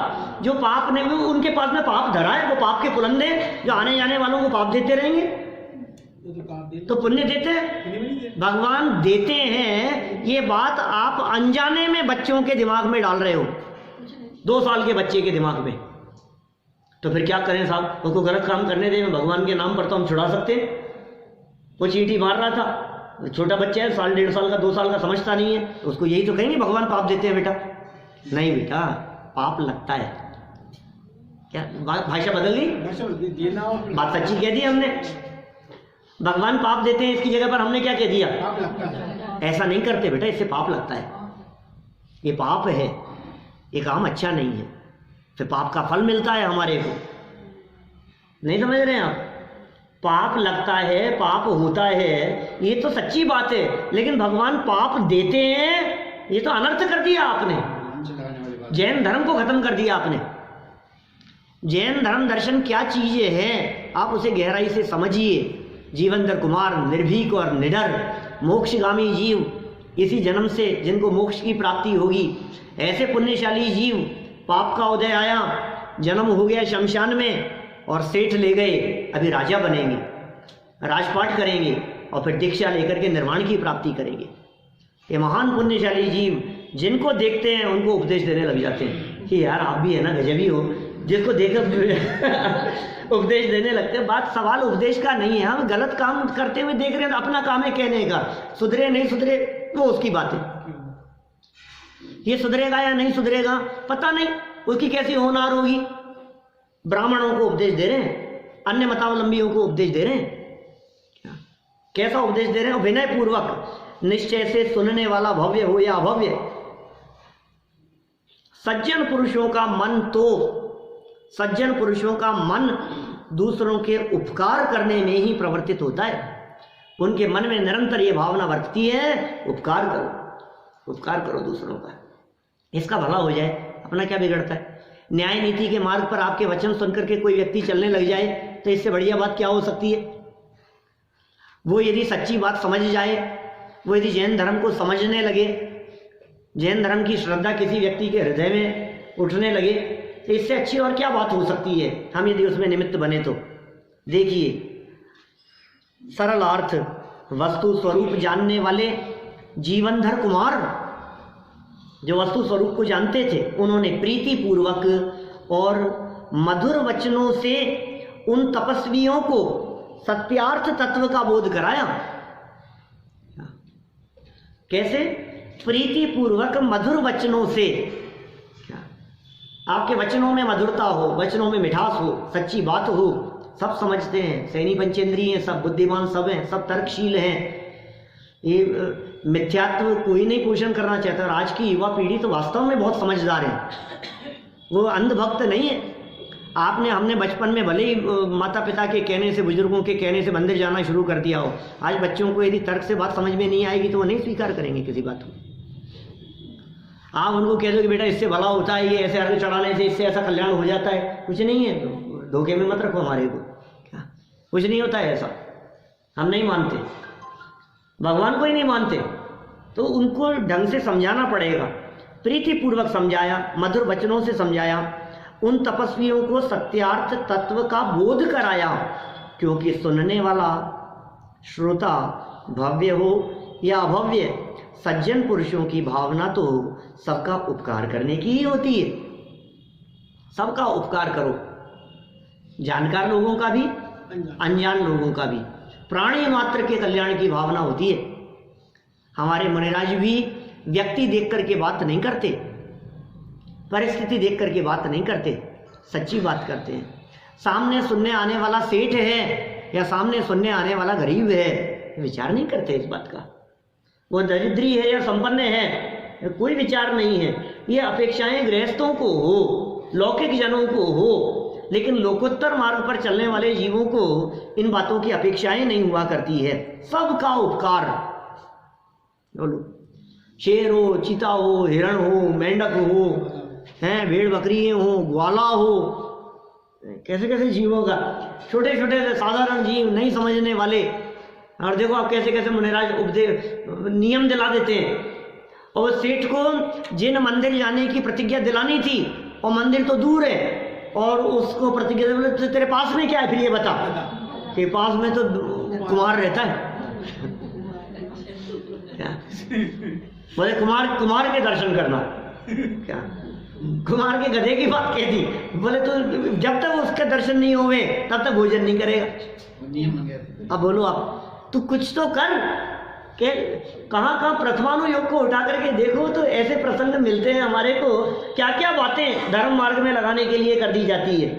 Speaker 1: जो पाप ने उनके पास में पाप धरा है, वो पाप के पुलंदे जो आने जाने वालों को पाप देते रहेंगे, तो पुण्य देते हैं। भगवान देते हैं, ये बात आप अनजाने में बच्चों के दिमाग में डाल रहे हो, 2 साल के बच्चे के दिमाग में। तो फिर क्या करें साहब, उसको गलत काम करने दें, भगवान के नाम पर तो हम छुड़ा सकते हैं। वो चींटी मार रहा था, छोटा बच्चा है, 1.5 साल, 1.5 साल का, 2 साल का, समझता नहीं है, तो उसको यही तो कहेंगे भगवान पाप देते हैं। बेटा नहीं बेटा, पाप लगता है। क्या भाषा बदल गई? बात सच्ची कह दी हमने। भगवान पाप देते हैं, इसकी जगह पर हमने क्या कह दिया? ऐसा नहीं करते बेटा, इससे पाप लगता है, ये पाप है, ये काम अच्छा नहीं है, फिर पाप का फल मिलता है हमारे को। नहीं समझ रहे हैं आप? पाप लगता है, पाप होता है, ये तो सच्ची बात है, लेकिन भगवान पाप देते हैं, ये तो अनर्थ कर दिया आपने। जैन धर्म को खत्म कर दिया आपने। जैन धर्म दर्शन क्या चीज है, आप उसे गहराई से समझिए। जीवेंद्र कुमार निर्भीक और निडर मोक्षगामी जीव, इसी जन्म से जिनको मोक्ष की प्राप्ति होगी, ऐसे पुण्यशाली जीव, पाप का उदय आया, जन्म हो गया शमशान में, और सेठ ले गए, अभी राजा बनेंगे, राजपाट करेंगे, और फिर दीक्षा लेकर के निर्वाण की प्राप्ति करेंगे। ये महान पुण्यशाली जीव जिनको देखते हैं उनको उपदेश देने लग जाते हैं कि यार आप भी है ना गजबी हो, जिसको देखकर उपदेश देने लगते हैं। बात सवाल उपदेश का नहीं है, हम गलत काम करते हुए देख रहे हैं तो अपना काम है कहने का, सुधरे नहीं सुधरे वो उसकी बात है। ये सुधरेगा या नहीं सुधरेगा पता नहीं, उसकी कैसी होनार होगी। ब्राह्मणों को उपदेश दे रहे हैं, अन्य मतावलंबियों को उपदेश दे रहे हैं, कैसा उपदेश दे रहे हैं? विनय पूर्वक निश्चय से सुनने वाला भव्य हो या अभव्य। सज्जन पुरुषों का मन सज्जन पुरुषों का मन दूसरों के उपकार करने में ही प्रवर्तित होता है। उनके मन में निरंतर ये भावना वर्तती है, उपकार करो दूसरों का, इसका भला हो जाए, अपना क्या बिगड़ता है। न्याय नीति के मार्ग पर आपके वचन सुनकर के कोई व्यक्ति चलने लग जाए तो इससे बढ़िया बात क्या हो सकती है। वो यदि सच्ची बात समझ जाए, वो यदि जैन धर्म को समझने लगे, जैन धर्म की श्रद्धा किसी व्यक्ति के हृदय में उठने लगे, तो इससे अच्छी और क्या बात हो सकती है, हम यदि उसमें निमित्त बने तो। देखिए, सरल अर्थ वस्तु स्वरूप जानने वाले जीवनधर कुमार जो वस्तु स्वरूप को जानते थे, उन्होंने प्रीति पूर्वक और मधुर वचनों से उन तपस्वियों को सत्यार्थ तत्व का बोध कराया। कैसे? प्रीति पूर्वक मधुर वचनों से। आपके वचनों में मधुरता हो, वचनों में मिठास हो, सच्ची बात हो, सब समझते हैं, सैनी पंचेंद्रिय हैं, सब बुद्धिमान सब हैं, सब तर्कशील हैं। ये मिथ्यात्व कोई नहीं पोषण करना चाहता। और आज की युवा पीढ़ी तो वास्तव में बहुत समझदार है, वो अंधभक्त नहीं है। हमने बचपन में भले ही माता पिता के कहने से, बुजुर्गों के कहने से मंदिर जाना शुरू कर दिया हो, आज बच्चों को यदि तर्क से बात समझ में नहीं आएगी तो वो नहीं स्वीकार करेंगे किसी बात को। आप उनको कह दो कि बेटा इससे भला होता है, ये ऐसे अर्घ चढ़ाने से इससे ऐसा कल्याण हो जाता है, कुछ नहीं है, धोखे में मत रखो हमारे को, क्या कुछ नहीं होता है ऐसा, हम नहीं मानते, भगवान को ही नहीं मानते। तो उनको ढंग से समझाना पड़ेगा। प्रीतिपूर्वक समझाया, मधुर वचनों से समझाया, उन तपस्वियों को सत्यार्थ तत्व का बोध कराया, क्योंकि सुनने वाला श्रोता भव्य हो या अभव्य, सज्जन पुरुषों की भावना तो सबका उपकार करने की ही होती है। सबका उपकार करो, जानकार लोगों का भी, अनजान लोगों का भी। प्राणी मात्र के कल्याण की भावना होती है। हमारे मुनिराज भी व्यक्ति देख करके बात नहीं करते, परिस्थिति देख करके बात नहीं करते, सच्ची बात करते हैं। सामने सुनने आने वाला सेठ है या सामने सुनने आने वाला गरीब है, विचार नहीं करते इस बात का। वो दरिद्री है या संपन्न है, कोई विचार नहीं है। ये अपेक्षाएं गृहस्थों को हो, लौकिक जनों को हो, लेकिन लोकोत्तर मार्ग पर चलने वाले जीवों को इन बातों की अपेक्षाएं नहीं हुआ करती है। सबका उपकार, बोलो, शेर हो, चीता हो, हिरण हो, मेंढक हो, हैं भेड़ बकरी हो, ग्वाला हो, कैसे कैसे जीवों का, छोटे छोटे साधारण जीव नहीं समझने वाले। और देखो आप कैसे कैसे मुनिराज उपदेश नियम दिला देते हैं। और सेठ को जिन मंदिर जाने की प्रतिज्ञा दिलानी थी और मंदिर तो दूर है, और उसको प्रतिज्ञा दिला, तो तेरे पास में क्या है फिर ये बता, कि पास में तो कुमार रहता है। क्या बोले? कुमार के दर्शन करना। क्या कुमार के गधे की बात कहती? बोले तो जब तक उसके दर्शन नहीं होवे तब तक भोजन नहीं करेगा। अब बोलो आप, तू कुछ तो कर के कहाँ प्रथमानुयोग को उठा करके देखो तो ऐसे प्रसंग मिलते हैं हमारे को, क्या क्या बातें धर्म मार्ग में लगाने के लिए कर दी जाती है।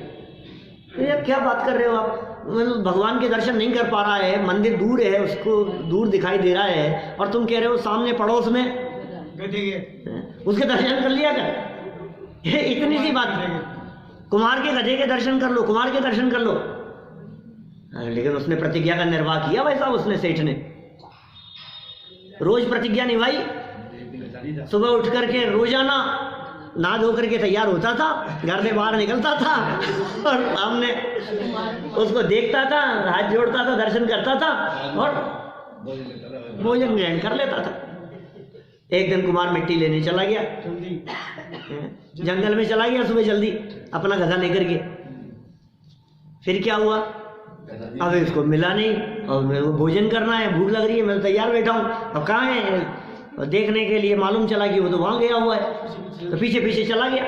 Speaker 1: तो ये क्या बात कर रहे हो आप? मतलब भगवान के दर्शन नहीं कर पा रहा है, मंदिर दूर है, उसको दूर दिखाई दे रहा है, और तुम कह रहे हो सामने पड़ोस में उसके दर्शन कर लिया कर। ये इतनी सी बात है, कुमार के गधे के दर्शन कर लो, कुमार के दर्शन कर लो। लेकिन उसने प्रतिज्ञा का निर्वाह किया भाई साहब, उसने सेठ ने रोज प्रतिज्ञा निभाई। सुबह उठ करके रोजाना नहा धो करके तैयार होता था, घर से बाहर निकलता था और सामने उसको देखता था, हाथ जोड़ता था, दर्शन करता था और भोजन ग्रहण कर लेता था। एक दिन कुमार मिट्टी लेने चला गया, जंगल में चला गया सुबह जल्दी अपना गधा लेकर के। फिर क्या हुआ? अब इसको मिला नहीं और मेरे को भोजन करना है, भूख लग रही है, मैं तैयार बैठा हूँ, अब कहाँ है? और देखने के लिए मालूम चला कि वो तो वहां गया हुआ है, तो पीछे पीछे चला गया।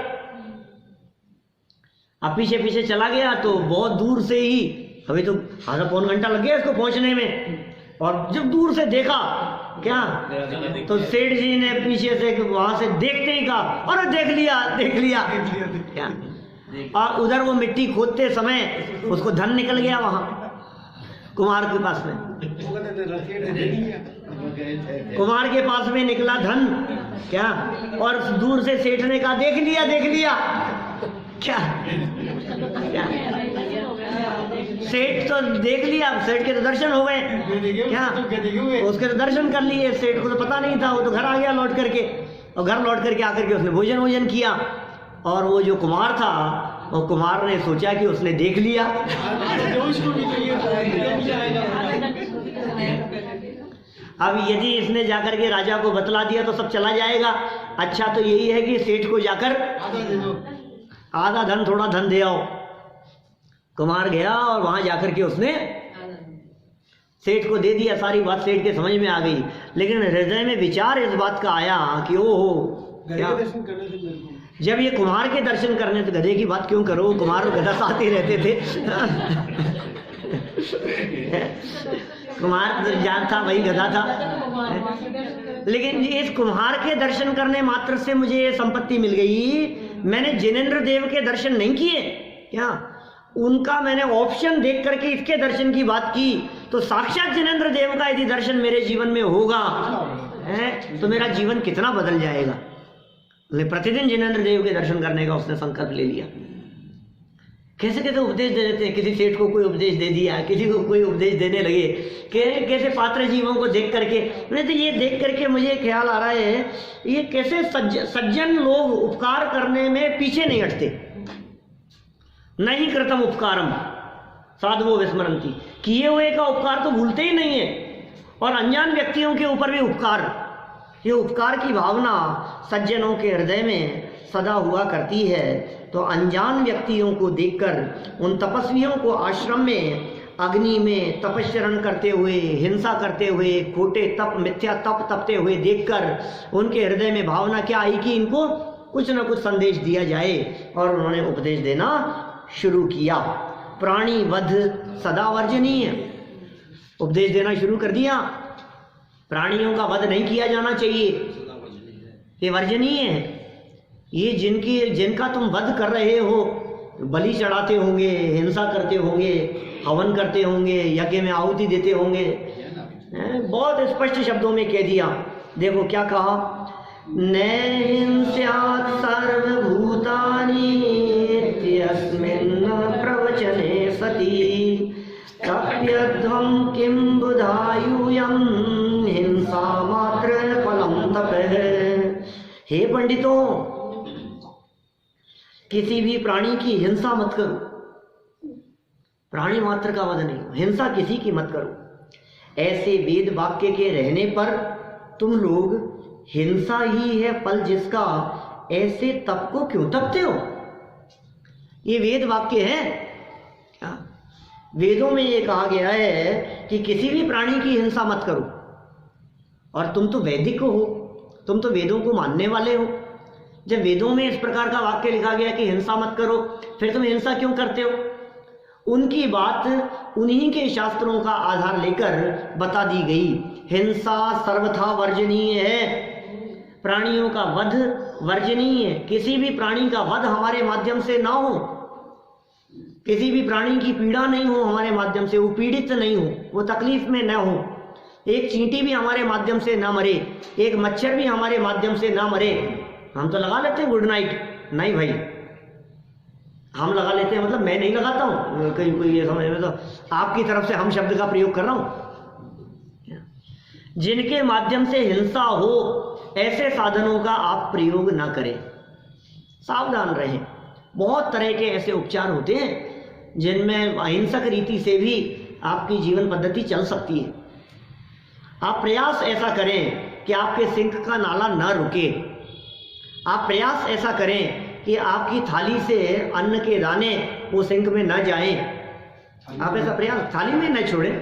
Speaker 1: अब पीछे पीछे चला गया तो बहुत दूर से ही, अभी तो आधा पौन घंटा लग गया इसको पहुंचने में, और जब दूर से देखा क्या तो सेठ जी ने पीछे से वहां से देखते ही कहा, अरे देख लिया क्या। और उधर वो मिट्टी खोदते समय उसको धन निकल गया वहां कुमार के पास में, कुमार के पास में निकला धन क्या। और दूर से सेठ ने कहा देख लिया क्या। सेठ तो देख लिया, सेठ के तो दर्शन हो गए क्या, उसके तो दर्शन कर लिए। सेठ को तो पता नहीं था, वो तो घर आ गया लौट करके, और घर लौट करके आकर के उसने भोजन किया। और वो जो कुमार था, वो कुमार ने सोचा कि उसने देख लिया। अब यदि इसने जाकर के राजा को बतला दिया तो सब चला जाएगा। अच्छा तो यही है कि सेठ को जाकर आधा धन, थोड़ा धन दे आओ। कुमार गया और वहां जाकर के उसने सेठ को दे दिया। सारी बात सेठ के समझ में आ गई, लेकिन हृदय में विचार इस बात का आया कि ओहो क्या, जब ये कुमार के दर्शन करने तो गधे की बात क्यों करो, कुमार और गधा साथ ही रहते थे। कुमार जान था, वही गधा था। लेकिन इस कुम्हार के दर्शन करने मात्र से मुझे ये संपत्ति मिल गई। मैंने जिनेंद्र देव के दर्शन नहीं किए क्या, उनका मैंने ऑप्शन देख करके इसके दर्शन की बात की, तो साक्षात जिनेंद्र देव का यदि दर्शन मेरे जीवन में होगा है तो मेरा जीवन कितना बदल जाएगा। प्रतिदिन जिनेंद्र देव के दर्शन करने का उसने संकल्प ले लिया। कैसे कैसे उपदेश दे देते हैं, किसी सेठ को कोई उपदेश दे दिया, किसी को कोई उपदेश देने लगे, कैसे पात्र जीवों को देख करके। नहीं तो ये देख करके मुझे ख्याल आ रहा है, ये कैसे सज्जन लोग उपकार करने में पीछे नहीं हटते। नहीं कृतम उपकारम साधवो विस्मरंती, किए हुए का उपकार तो भूलते ही नहीं है। और अनजान व्यक्तियों के ऊपर भी उपकार, ये उपकार की भावना सज्जनों के हृदय में सदा हुआ करती है। तो अनजान व्यक्तियों को देखकर, उन तपस्वियों को आश्रम में अग्नि में तपस्चरण करते हुए, हिंसा करते हुए, खोटे तप, मिथ्या तप तपते हुए देखकर उनके हृदय में भावना क्या आई कि इनको कुछ न कुछ संदेश दिया जाए। और उन्होंने उपदेश देना शुरू किया। प्राणी वध सदा वर्जनीय, उपदेश देना शुरू कर दिया। प्राणियों का वध नहीं किया जाना चाहिए, ये वर्जनीय है। ये जिनका तुम वध कर रहे हो, बलि चढ़ाते होंगे, हिंसा करते होंगे, हवन करते होंगे, यज्ञ में आहुति देते होंगे, बहुत स्पष्ट शब्दों में कह दिया। देखो क्या कहा, न हिंस्यात् सर्वभूतानि इत्यस्मिन् प्रवचने सति तप्यध्वं किं बुधायूयं हिंसा मात्र फलं तपः। हे पंडितों, किसी भी प्राणी की हिंसा मत करो, प्राणी मात्र का वध नहीं, हिंसा किसी की मत करो। ऐसे वेद वाक्य के रहने पर तुम लोग हिंसा ही है फल जिसका, ऐसे तप को क्यों तपते हो। ये वेद वाक्य है क्या, वेदों में ये कहा गया है कि किसी भी प्राणी की हिंसा मत करो। और तुम तो वैदिक हो, तुम तो वेदों को मानने वाले हो। जब वेदों में इस प्रकार का वाक्य लिखा गया कि हिंसा मत करो, फिर तुम हिंसा क्यों करते हो। उनकी बात उन्हीं के शास्त्रों का आधार लेकर बता दी गई। हिंसा सर्वथा वर्जनीय है, प्राणियों का वध वर्जनीय है। किसी भी प्राणी का वध हमारे माध्यम से ना हो, किसी भी प्राणी की पीड़ा नहीं हो हमारे माध्यम से, वो पीड़ित नहीं हो, वो तकलीफ में न हो। एक चींटी भी हमारे माध्यम से ना मरे, एक मच्छर भी हमारे माध्यम से ना मरे। हम तो लगा लेते हैं गुड नाइट, नहीं भाई हम लगा लेते हैं, मतलब मैं नहीं लगाता हूँ, कोई ये समझ में, तो आपकी तरफ से हम शब्द का प्रयोग कर रहा हूँ। जिनके माध्यम से हिंसा हो ऐसे साधनों का आप प्रयोग ना करें, सावधान रहें। बहुत तरह के ऐसे उपचार होते हैं जिनमें अहिंसक रीति से भी आपकी जीवन पद्धति चल सकती है। आप प्रयास ऐसा करें कि आपके सिंक का नाला न रुके। आप प्रयास ऐसा करें कि आपकी थाली से अन्न के दाने वो सिंक में न जाएं। आप ऐसा प्रयास थाली में न छोड़ें,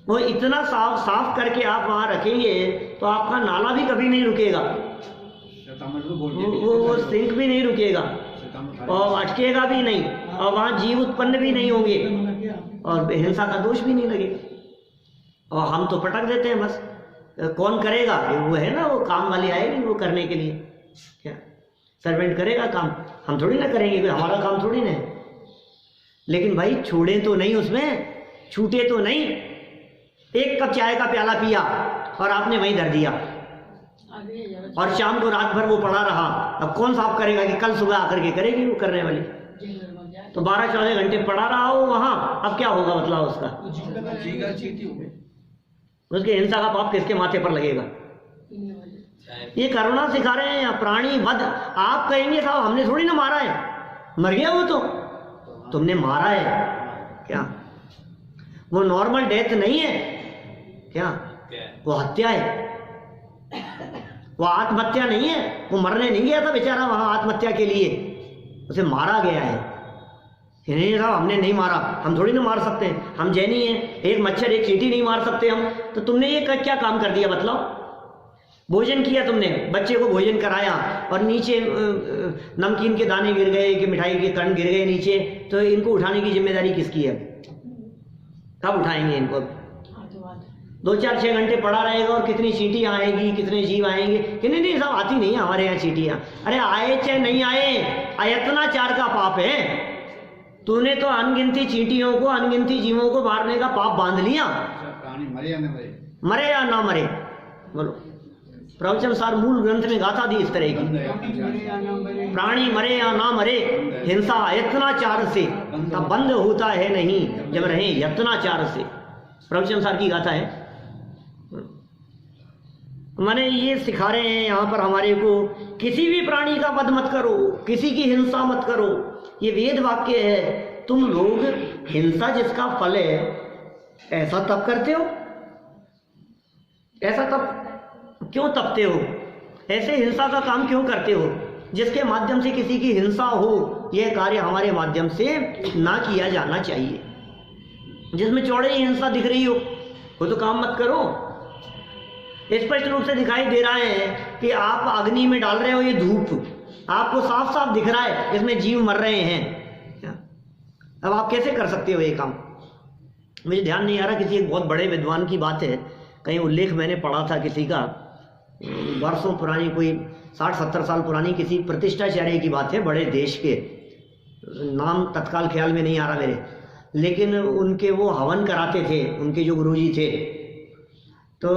Speaker 1: वो इतना साफ करके आप वहाँ रखेंगे तो आपका नाला भी कभी नहीं रुकेगा, वो सिंक भी नहीं रुकेगा और अटकेगा भी नहीं, और वहाँ जीव उत्पन्न भी नहीं होंगे और हिंसा का दोष भी नहीं लगेगा। और हम तो पटक देते हैं बस, कौन करेगा? वो है ना, वो काम वाली आएगी वो करने के लिए, क्या सर्वेंट करेगा काम, हम थोड़ी ना करेंगे, कोई हमारा काम थोड़ी ना है। लेकिन भाई छोड़े तो नहीं, उसमें छूटे तो नहीं। एक कप चाय का प्याला पिया और आपने वहीं धर दिया और शाम को रात भर वो पड़ा रहा, अब कौन साफ करेगा कि कल सुबह आकर के करेगी वो करने वाली? तो 12-14 घंटे पड़ा रहा हो वहां, अब क्या होगा मतलब उसका? उसके हिंसा का पाप किसके माथे पर लगेगा? ये करुणा सिखा रहे हैं। प्राणी वध, आप कहेंगे साहब हमने थोड़ी ना मारा है, मर गया वो तो, तुमने मारा है क्या? वो नॉर्मल डेथ नहीं है क्या? वो हत्या है, वो आत्महत्या नहीं है। वो मरने नहीं गया था बेचारा वहां आत्महत्या के लिए, उसे मारा गया है। नहीं साहब हमने नहीं मारा, हम थोड़ी ना मार सकते हैं, हम जैनी हैं, एक मच्छर एक चींटी नहीं मार सकते हम। तो तुमने ये क्या काम कर दिया? मतलब भोजन किया तुमने, बच्चे को भोजन कराया और नीचे नमकीन के दाने गिर गए कि मिठाई के कण गिर गए नीचे, तो इनको उठाने की जिम्मेदारी किसकी है? कब उठाएंगे इनको? 2-4-6 घंटे पड़ा रहेगा और कितनी चींटियां आएगी, कितने जीव आएंगे कि नहीं सब आती नहीं है हमारे यहाँ चींटियां। अरे आए चाहे नहीं आए, अयत्नाचार का पाप है। तूने तो अनगिनती चींटियों को, अनगिनती जीवों को मारने का पाप बांध लिया।
Speaker 2: प्राणी मरे या न मरे,
Speaker 1: मरे या ना मरे, बोलो। प्रवचन सार मूल ग्रंथ में गाथा दी इस तरह की, प्राणी मरे या ना मरे, हिंसा यत्नाचार से तब बंद होता है नहीं जब रहे यत्नाचार से। प्रवचन सार की गाथा है। माने ये सिखा रहे हैं यहाँ पर हमारे को, किसी भी प्राणी का वध मत करो, किसी की हिंसा मत करो। ये वेद वाक्य है। तुम लोग हिंसा जिसका फल है, ऐसा तप करते हो, ऐसा तप क्यों तपते हो? ऐसे हिंसा का काम क्यों करते हो जिसके माध्यम से किसी की हिंसा हो? यह कार्य हमारे माध्यम से ना किया जाना चाहिए। जिसमें चौड़े ही हिंसा दिख रही हो वो तो काम मत करो। स्पष्ट रूप से दिखाई दे रहा है कि आप अग्नि में डाल रहे हो ये धूप, आपको साफ साफ दिख रहा है इसमें जीव मर रहे हैं। अब आप कैसे कर सकते हो ये काम? मुझे ध्यान नहीं आ रहा, किसी एक बहुत बड़े विद्वान की बात है, कहीं उल्लेख मैंने पढ़ा था किसी का, वर्षों पुरानी, कोई 60-70 साल पुरानी किसी प्रतिष्ठाचार्य की बात है, बड़े देश के, नाम तत्काल ख्याल में नहीं आ रहा मेरे, लेकिन उनके वो हवन कराते थे, उनके जो गुरुजी थे। तो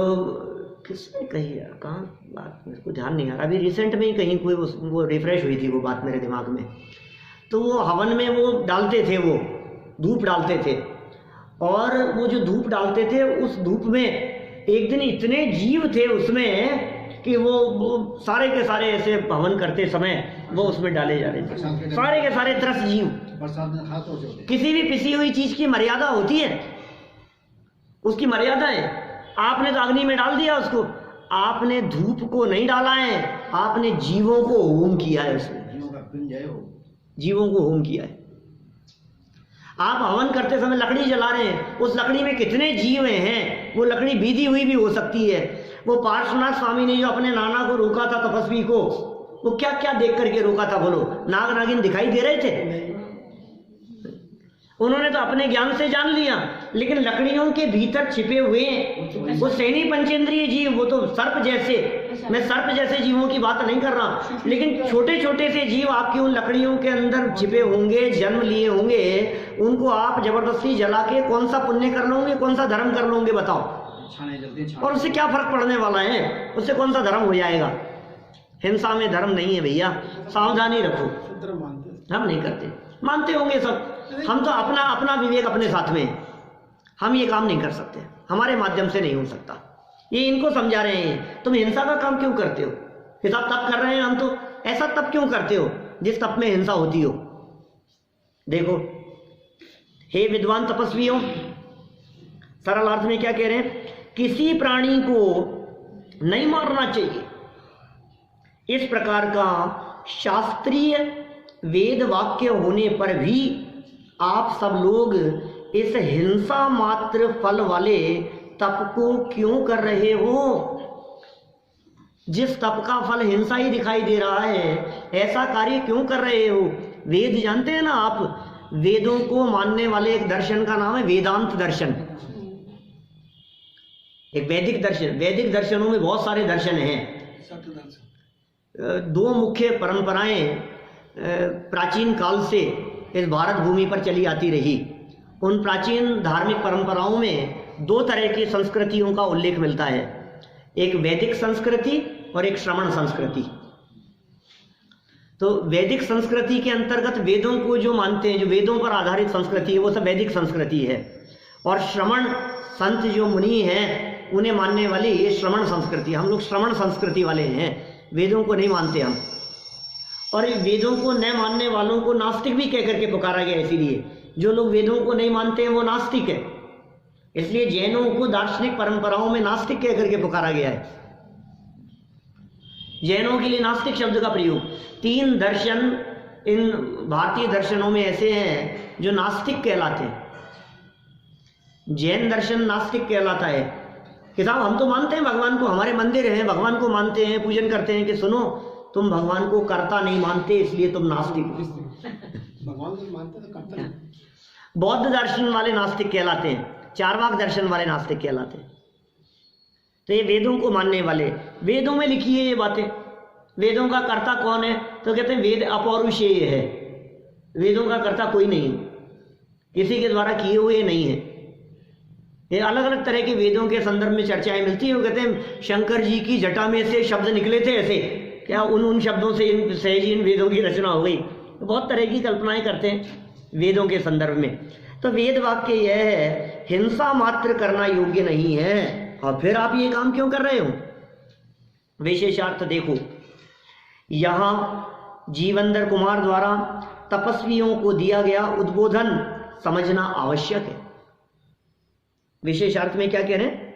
Speaker 1: किसने कही यार, कहाँ बात मेरे को ध्यान नहीं आ रहा, अभी रिसेंट में ही कहीं कोई वो रिफ्रेश हुई थी वो बात मेरे दिमाग में। तो वो हवन में वो डालते थे, वो धूप डालते थे, और वो जो धूप डालते थे उस धूप में एक दिन इतने जीव थे उसमें कि वो सारे के सारे ऐसे हवन करते समय वो उसमें डाले जा रहे थे, सारे के सारे 10 जीव। किसी भी पिसी हुई चीज की मर्यादा होती है, उसकी मर्यादा है। आपने तो अग्नि में डाल दिया उसको, आपने धूप को नहीं डाला है, आपने जीवों को होम किया है, उसमें जीवों को होम किया है। आप हवन करते समय लकड़ी जला रहे हैं, उस लकड़ी में कितने जीव हैं, वो लकड़ी बीधी हुई भी हो सकती है। वो पार्श्वनाथ स्वामी ने जो अपने नाना को रोका था, तपस्वी को, वो क्या क्या देख करके रोका था बोलो? नाग नागिन दिखाई दे रहे थे? उन्होंने तो अपने ज्ञान से जान लिया, लेकिन लकड़ियों के भीतर छिपे हुए वो सैनी पंचेंद्रिय जीव, वो तो सर्प जैसे, मैं सर्प जैसे जीवों की बात नहीं कर रहा, लेकिन छोटे छोटे से जीव आपकी उन लकड़ियों के अंदर छिपे होंगे, जन्म लिए होंगे, उनको आप जबरदस्ती जला के कौन सा पुण्य कर लोगे, कौन सा धर्म कर लोगे बताओ? और उससे क्या फर्क पड़ने वाला है? उससे कौन सा धर्म हो जाएगा? हिंसा में धर्म नहीं है भैया, सावधानी रखो। हम नहीं करते, मानते होंगे सब, हम तो अपना अपना विवेक अपने साथ में, हम ये काम नहीं कर सकते, हमारे माध्यम से नहीं हो सकता। ये इनको समझा रहे हैं, तुम हिंसा का काम क्यों करते हो? हिसाब तप कर रहे हैं हम, तो ऐसा तप क्यों करते हो जिस तप में हिंसा होती हो? देखो हे विद्वान तपस्वियों, सरल अर्थ में क्या कह रहे हैं? किसी प्राणी को नहीं मारना चाहिए। इस प्रकार का शास्त्रीय वेद वाक्य होने पर भी आप सब लोग इस हिंसा मात्र फल वाले तप को क्यों कर रहे हो? जिस तप का फल हिंसा ही दिखाई दे रहा है, ऐसा कार्य क्यों कर रहे हो? वेद जानते हैं ना आप, वेदों को मानने वाले एक दर्शन का नाम है वेदांत दर्शन, एक वैदिक दर्शन। वैदिक दर्शनों में बहुत सारे दर्शन हैं। दो मुख्य परंपराएं प्राचीन काल से इस भारत भूमि पर चली आती रही। उन प्राचीन धार्मिक परंपराओं में दो तरह की संस्कृतियों का उल्लेख मिलता है, एक वैदिक संस्कृति और एक श्रमण संस्कृति। तो वैदिक संस्कृति के अंतर्गत वेदों को जो मानते हैं, जो वेदों पर आधारित संस्कृति है, वो सब वैदिक संस्कृति है। और श्रमण संत जो मुनि हैं उन्हें मानने वाली ये श्रमण संस्कृति। हम लोग श्रमण संस्कृति वाले हैं, वेदों को नहीं मानते हम। और वेदों को न मानने वालों को नास्तिक भी कह करके पुकारा गया, इसीलिए जो लोग वेदों को नहीं मानते हैं वो नास्तिक है। इसलिए जैनों को दार्शनिक परंपराओं में नास्तिक कह करके पुकारा गया है। जैनों के लिए नास्तिक शब्द का प्रयोग, 3 दर्शन इन भारतीय दर्शनों में ऐसे हैं जो नास्तिक कहलाते हैं। जैन दर्शन नास्तिक कहलाता है कि साहब हम तो मानते हैं भगवान को, हमारे मंदिर हैं, भगवान को मानते हैं, पूजन करते हैं, कि सुनो तुम भगवान को कर्ता नहीं मानते इसलिए तुम नास्तिक हो।
Speaker 2: भगवान को मानते तो करता नहीं।
Speaker 1: बौद्ध दर्शन वाले नास्तिक कहलाते हैं, चारवाक दर्शन वाले नास्तिक कहलाते हैं। तो ये वेदों को मानने वाले, वेदों में लिखी है ये बातें। वेदों का कर्ता कौन है? तो कहते हैं वेद अपौरुषेय है, वेदों का कर्ता कोई नहीं, किसी के द्वारा किए हुए नहीं है। ये अलग अलग तरह के वेदों के संदर्भ में चर्चाएं मिलती है। वो कहते हैं शंकर जी की जटा में से शब्द निकले थे ऐसे, क्या उन शब्दों से सहज इन वेदों की रचना हो गई? तो बहुत तरह की कल्पनाएं करते हैं वेदों के संदर्भ में। तो वेद वाक्य यह है, हिंसा मात्र करना योग्य नहीं है, और फिर आप ये काम क्यों कर रहे हो? विशेषार्थ देखो, यहाँ जीवंदर कुमार द्वारा तपस्वियों को दिया गया उद्बोधन समझना आवश्यक है। विशेषार्थ में क्या कह रहे हैं?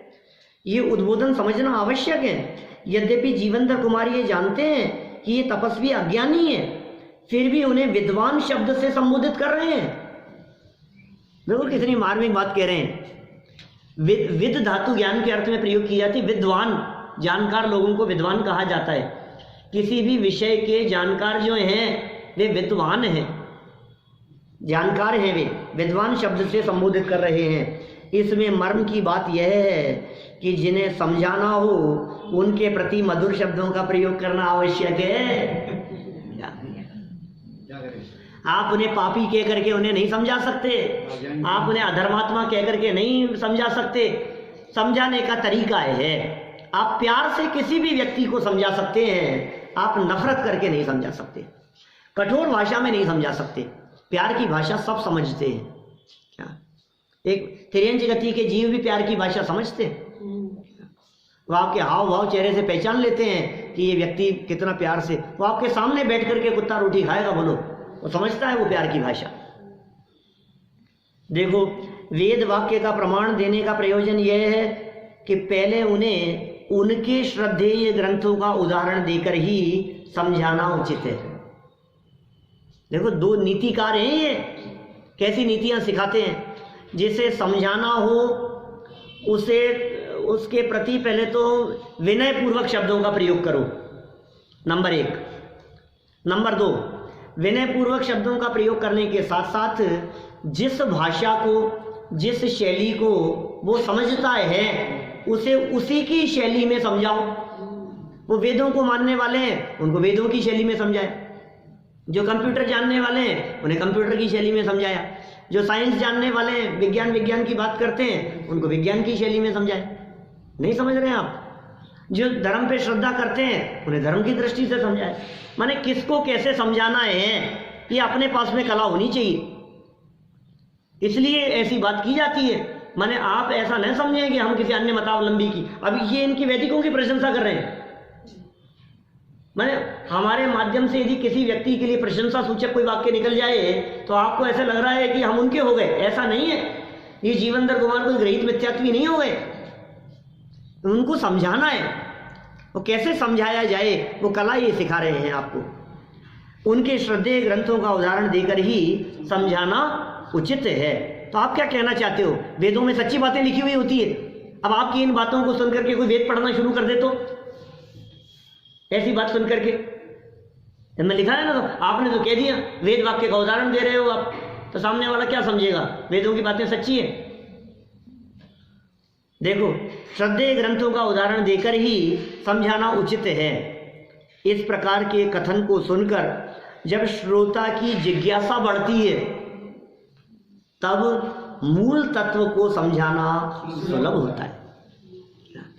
Speaker 1: ये उद्बोधन समझना आवश्यक है। यद्यपि जीवंदर कुमार ये जानते हैं कि ये तपस्वी अज्ञानी है, फिर भी उन्हें विद्वान शब्द से संबोधित कर रहे हैं। देखो कितनी मार्मिक बात कह रहे हैं। विद धातु ज्ञान के अर्थ में प्रयोग की जाती है। विद्वान, जानकार लोगों को विद्वान कहा जाता है। किसी भी विषय के जानकार जो हैं वे विद्वान हैं, जानकार हैं, वे विद्वान शब्द से संबोधित कर रहे हैं। इसमें मर्म की बात यह है कि जिन्हें समझाना हो उनके प्रति मधुर शब्दों का प्रयोग करना आवश्यक है। आप उन्हें पापी कह करके उन्हें नहीं समझा सकते, आप उन्हें अधर्मात्मा कह करके नहीं समझा सकते। समझाने का तरीका है, आप प्यार से किसी भी व्यक्ति को समझा सकते हैं, आप नफरत करके नहीं समझा सकते, कठोर भाषा में नहीं समझा सकते। प्यार की भाषा सब समझते हैं। क्या एक तिर्यंच गति के जीव भी प्यार की भाषा समझते हैं? वो आपके हाव भाव चेहरे से पहचान लेते हैं कि ये व्यक्ति कितना प्यार से, वो आपके सामने बैठ करके कुत्ता रोटी खाएगा, बोलो, वो समझता है वो प्यार की भाषा। देखो, वेद वाक्य का प्रमाण देने का प्रयोजन यह है कि पहले उन्हें उनके श्रद्धेय ग्रंथों का उदाहरण देकर ही समझाना उचित है। देखो, 2 नीतिकार हैं ये, कैसी नीतियां सिखाते हैं। जिसे समझाना हो उसे, उसके प्रति पहले तो विनय पूर्वक शब्दों का प्रयोग करो, नंबर 1। नंबर 2, विनय पूर्वक शब्दों का प्रयोग करने के साथ साथ जिस भाषा को, जिस शैली को वो समझता है उसे उसी की शैली में समझाओ। वो वेदों को मानने वाले हैं, उनको वेदों की शैली में समझाए। जो कंप्यूटर जानने वाले हैं उन्हें कंप्यूटर की शैली में समझाया। जो साइंस जानने वाले हैं, विज्ञान की बात करते हैं, उनको विज्ञान की शैली में समझाए। नहीं समझ रहे हैं आप? जो धर्म पे श्रद्धा करते हैं उन्हें धर्म की दृष्टि से समझाए। माने किसको कैसे समझाना है ये अपने पास में कला होनी चाहिए, इसलिए ऐसी बात की जाती है। माने आप ऐसा नहीं समझें कि हम किसी अन्य मतावलंबी की, अब ये इनकी वैदिकों की प्रशंसा कर रहे हैं। माने हमारे माध्यम से यदि किसी व्यक्ति के लिए प्रशंसा सूचक कोई वाक्य निकल जाए तो आपको ऐसा लग रहा है कि हम उनके हो गए, ऐसा नहीं है। ये जीवंदर कुमार कोई ग्रहित मिथ्यात्वी नहीं हो गए, उनको समझाना है। वो कैसे समझाया जाए वो कला ये सिखा रहे हैं आपको। उनके श्रद्धेय ग्रंथों का उदाहरण देकर ही समझाना उचित है। तो आप क्या कहना चाहते हो? वेदों में सच्ची बातें लिखी हुई होती है, अब आपकी इन बातों को सुनकर के कोई वेद पढ़ना शुरू कर दे तो ऐसी बात सुन करके मैं लिखा है ना, तो आपने तो कह दिया, वेद वाक्य का उदाहरण दे रहे हो आप, तो सामने वाला क्या समझेगा वेदों की बातें सच्ची है? देखो, श्रद्धेय ग्रंथों का उदाहरण देकर ही समझाना उचित है। इस प्रकार के कथन को सुनकर जब श्रोता की जिज्ञासा बढ़ती है तब मूल तत्व को समझाना सुलभ होता है।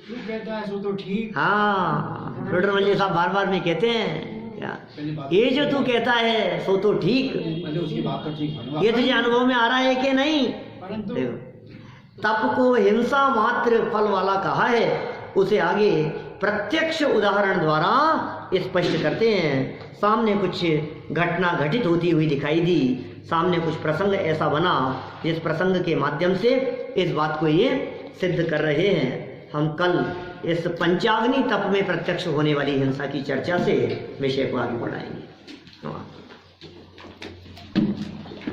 Speaker 2: तू कहता है सो तो ठीक।
Speaker 1: हाँ, डॉक्टर मल्लिक साहब बार बार में कहते हैं क्या, ये जो तू कहता है सो तो ठीक,
Speaker 2: उसकी बात तो ठीक,
Speaker 1: ये तुझे अनुभव में आ रहा है कि नहीं?
Speaker 2: परंतु
Speaker 1: तप को हिंसा मात्र फल वाला कहा है, उसे आगे प्रत्यक्ष उदाहरण द्वारा स्पष्ट करते हैं। सामने कुछ घटना घटित होती हुई दिखाई दी, सामने कुछ प्रसंग ऐसा बना जिस प्रसंग के माध्यम से इस बात को ये सिद्ध कर रहे हैं। हम कल इस पंचाग्नि तप में प्रत्यक्ष होने वाली हिंसा की चर्चा से विषय को आगे बढ़ाएंगे।